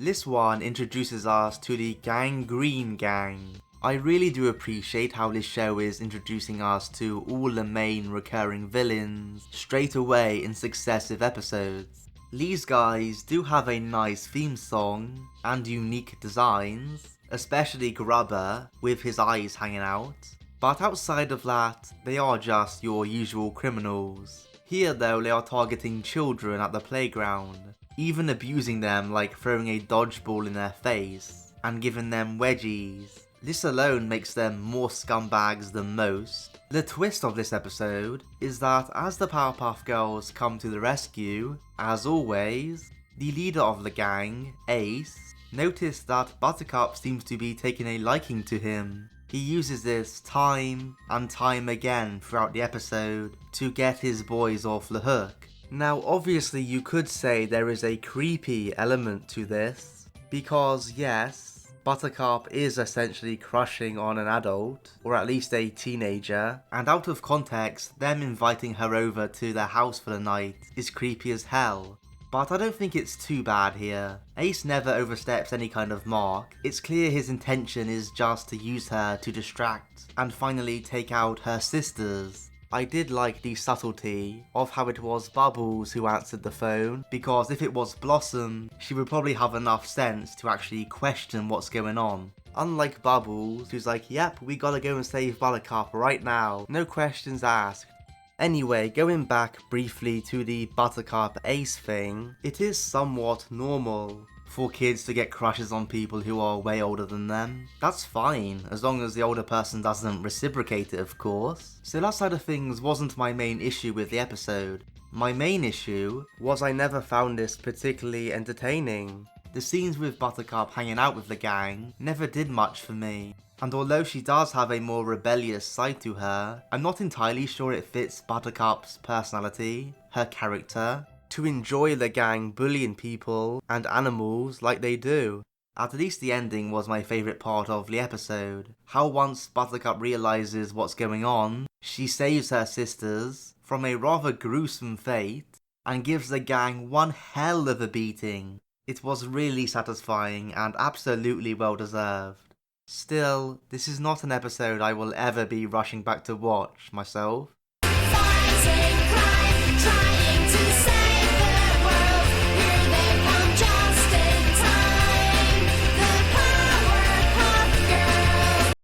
This one introduces us to the Gangrene Gang. I really do appreciate how this show is introducing us to all the main recurring villains straight away in successive episodes. These guys do have a nice theme song and unique designs, especially Grubber with his eyes hanging out. But outside of that, they are just your usual criminals. Here though, they are targeting children at the playground, even abusing them like throwing a dodgeball in their face and giving them wedgies. This alone makes them more scumbags than most. The twist of this episode is that as the Powerpuff Girls come to the rescue, as always, the leader of the gang, Ace, noticed that Buttercup seems to be taking a liking to him. He uses this time and time again throughout the episode to get his boys off the hook. Now obviously you could say there is a creepy element to this, because yes, Buttercup is essentially crushing on an adult, or at least a teenager, and out of context, them inviting her over to their house for the night is creepy as hell. But I don't think it's too bad here. Ace never oversteps any kind of mark. It's clear his intention is just to use her to distract and finally take out her sisters. I did like the subtlety of how it was Bubbles who answered the phone, because if it was Blossom, she would probably have enough sense to actually question what's going on. Unlike Bubbles, who's like, yep, we gotta go and save Buttercup right now, no questions asked. Anyway, going back briefly to the Buttercup Ace thing, it is somewhat normal for kids to get crushes on people who are way older than them. That's fine, as long as the older person doesn't reciprocate it, of course. So that side of things wasn't my main issue with the episode. My main issue was I never found this particularly entertaining. The scenes with Buttercup hanging out with the gang never did much for me. And although she does have a more rebellious side to her, I'm not entirely sure it fits Buttercup's personality, her character, to enjoy the gang bullying people and animals like they do. At least the ending was my favourite part of the episode. How once Buttercup realises what's going on, she saves her sisters from a rather gruesome fate and gives the gang one hell of a beating. It was really satisfying and absolutely well deserved. Still, this is not an episode I will ever be rushing back to watch myself.